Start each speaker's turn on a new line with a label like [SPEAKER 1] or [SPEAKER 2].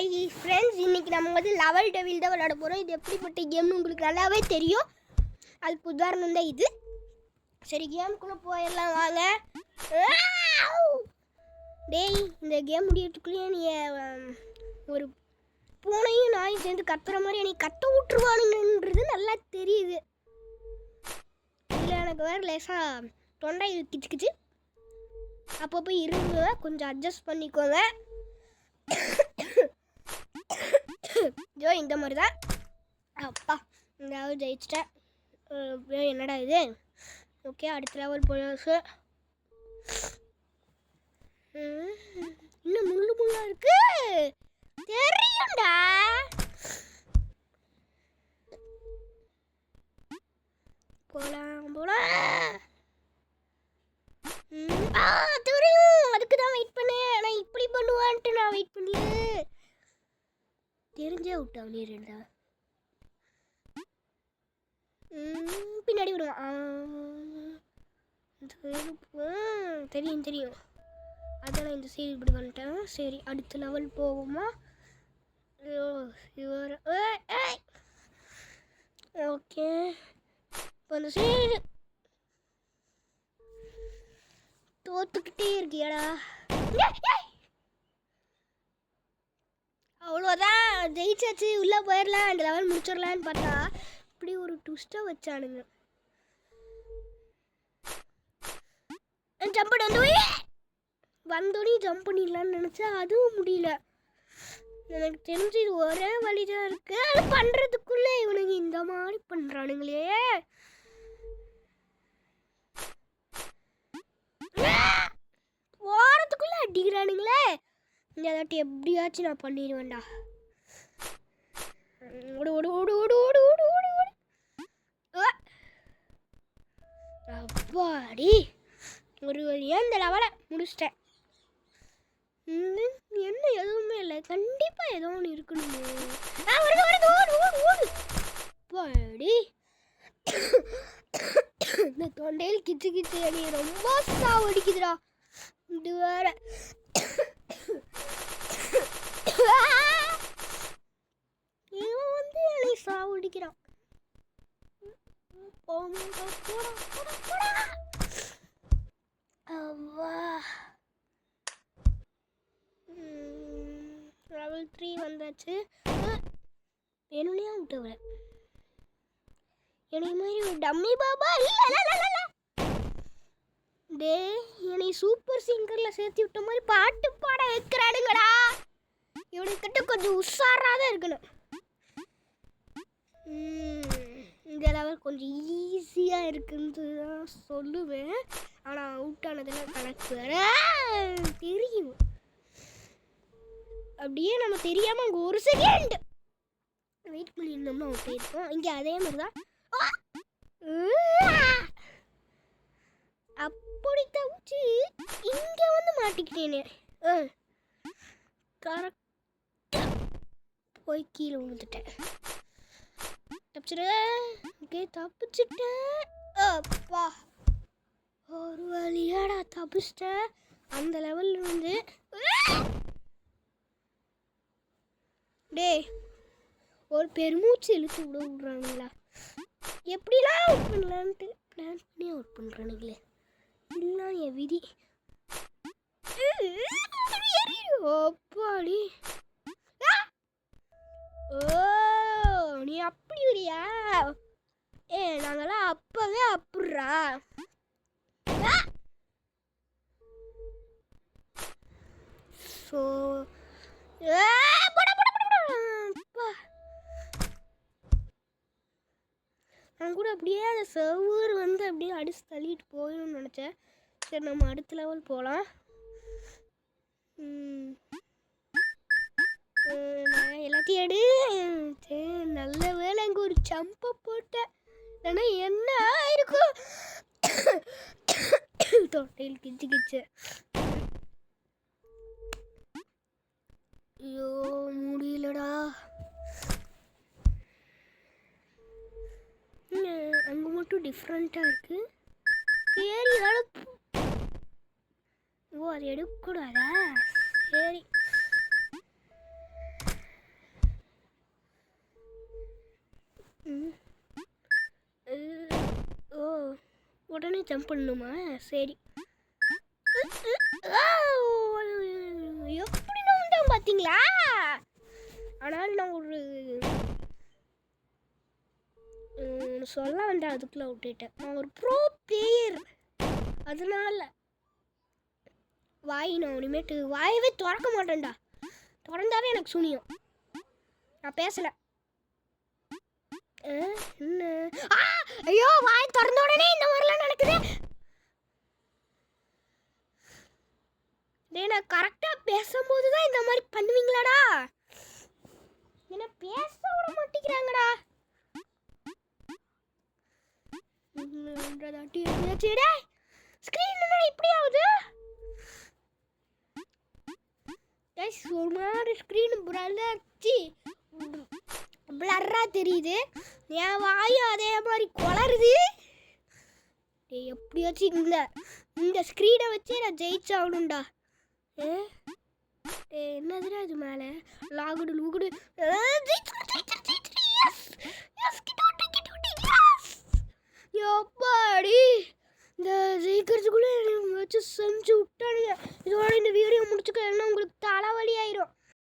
[SPEAKER 1] Hi friends, இன்றைக்கி நம்ம வந்து லெவல் டெவில் தான் விளையாட போகிறோம். இது எப்படிப்பட்ட கேம்னு உங்களுக்கு நல்லாவே தெரியும். அதுக்கு உதாரணம் தான் இது. சரி, கேமுக்குள்ளே போயிடலாம் வாங்க. டேய், இந்த கேம் முடியறதுக்குள்ளேயே நீ ஒரு பூனையும் நாயும் சேர்ந்து கத்துற மாதிரி என்னை கத்த விட்டுருவானுங்கன்றது நல்லா தெரியுது. இல்லை, எனக்கு வேறு லேசாக தொண்டை கிச்சு அப்போ இருங்க, கொஞ்சம் அட்ஜஸ்ட் பண்ணிக்கோங்க. ஜோ இந்த மாதிரி தான். அப்பா, இதாவது ஜெயிச்சிட்டேன். என்னடா இது? ஓகே, அடுத்த லெவல் போயாச்சு. இன்னும் முள்ளா இருக்கு தெரியும்டா. போலாம் போலாம். தெரியும், அதுக்கு தான் வெயிட் பண்ணேன். நான் இப்படி பண்ணுவான்ட்டு நான் வெயிட் பண்ணல. தெரிஞ்சே விட்டா வெளியேடா. பின்னாடி விடுவான். தெரியும் தெரியும். அதெல்லாம் இந்த சைடு இப்படி வந்துட்டேன். சரி, அடுத்த லெவல் போவோமா? ஓகே, இப்போ அந்த சைடு தோத்துக்கிட்டே இருக்கியாடா. அவ்வளோதான், ஜெயிச்சாச்சு. உள்ளே போயிடலாம், அந்த லெவல் முடிச்சிடலான்னு பார்த்தா இப்படி ஒரு ட்விஸ்ட்டாக வச்சானுங்க. ஜம்ப் வந்தோடனே ஜம்ப் பண்ணிடலான்னு நினச்சா அதுவும் முடியல. எனக்கு தெரிஞ்சு இது ஒரே வழி தான் இருக்கு. அது பண்ணுறதுக்குள்ளே இவனுங்க இந்த மாதிரி பண்ணுறானுங்களே. போகிறதுக்குள்ளே அடிக்கிறானுங்களே. இந்த தாட்டி எப்படியாச்சும் நான் பண்ணிடுவேன்டா. ஓடு ஓடு ஓடு ஓடு ஓடு ஓடு ஓடு ஓடு. அப்பாடி, ஒரு வழியாக இந்த லெவலை முடிச்சிட்டேன். என்ன எதுவுமே இல்லை, கண்டிப்பாக ஏதோ ஒன்று இருக்கணுமே. அப்பாடி, இந்த தொண்டையில் கிச்சு கிச்சு அடி ரொம்ப சாவடிக்குதுடா. இது வேற இவன் வந்து என்னை சாவடிக்கிறான். லெவல் 3 வந்தாச்சு. வேணும்னே விட்டவர என்னை மாதிரி ஒரு டம்மி பாபா இல்லை. டே, என்னை சூப்பர் சிங்கரில் சேர்த்து விட்ட மாதிரி பாட்டு பாட வைக்கிறானுங்கடா. இவனுக்கிட்ட கொஞ்சம் உஷாராக தான் இருக்கணும். இந்த லெவல் கொஞ்சம் ஈஸியாக இருக்குன்னு தான் சொல்லுவேன். ஆனால் அவுட் ஆனதெல்லாம் கணக்கு வேற தெரியும். அப்படியே நம்ம தெரியாமல் அங்கே ஒரு செகண்ட் வெயிட் பண்ணியிருந்தோம்னா அவுட் ஆயிருப்போம். இங்கே அதே மாதிரி தான். அப்படி தவிச்சு இங்கே வந்து மாட்டிக்கிட்டேனே. கரெக்டாக போய் கீழே விழுந்துட்டேன். தப்பிச்சுட்டேன். அப்பா, ஒரு வழியாடா தப்பிச்சிட்டேன். அந்த லெவலில் வந்து டே ஒரு பெருமூச்சு இழுத்து விடுறானுங்களா. எப்படிலாம் அவுட் பண்ணலான்ட்டு பிளான் பண்ணி அவுட் பண்ணுறானுங்களே. இல்லை என் விதி. அப்பாடி, ஓ நீ அப்படி வரியா? நாங்களாம் அப்பவே அப்புட்றா. ஸோ நான் கூட அப்படியே அந்த சர்வர் வந்து அப்படியே அடிச்சு தள்ளிட்டு போயிடும்னு நினச்சேன். சரி, நம்ம அடுத்த லெவல் போகலாம். நான் எல்லாத்தையும் எடு. சரி, நல்ல வேலை அங்கே ஒரு ஜம்பை போட்டேன். இல்லைன்னா என்ன ஆயிருக்கும்? தொட்டையில் கிச்சு கிச்சு. ஐயோ, முடியலடா. அங்கே மட்டும் டிஃப்ரெண்ட்டாக இருக்குது. சரி, ஓ, அது எடுக்கக்கூடாதா? சரி, உடனே ஜம்ப் பண்ணணுமா? சரி. எப்படி நான் வந்தேன் பார்த்தீங்களா? ஆனால் நான் ஒரு சொல்ல வேண்டாம், அதுக்குள்ளே விட்டுட்டேன். நான் ஒரு ப்ரோ பிளேயர், அதனால நான் இனிமேட்டு வாயவே திறக்க மாட்டேன்டா. திறந்தாவே எனக்கு சுனியும். நான் பேசலை. என்ன? ஐயோ, வாய் திறந்த உடனே இந்த மாதிரிலாம் நடக்குது. நான் கரெக்டாக பேசும்போது தான் இந்த மாதிரி பண்ணுவீங்களாடா? என்ன பேச விட மாட்டேங்கிறாங்கடா. ஸ்க்ரீன் என்ன இப்படி ஆகுது? ஒரு மாதிரி ஸ்க்ரீன் பிளர்ரா தெரியுது. என் வாயும் அதே மாதிரி குளருது. எப்படியாச்சும் இந்த ஸ்க்ரீனை வச்சே நான் ஜெயிச்சாகணும்டா. என்னதுடா இது மேலே லாகுடு லூகுடு? எப்பாடி இந்த ஜெயிக்கிறதுக்குள்ளே வச்சு செஞ்சு விட்டானுங்க. இதோட இந்த வீடியோ முடிச்சுக்க, உங்களுக்கு தலைவலி ஆயிரும்.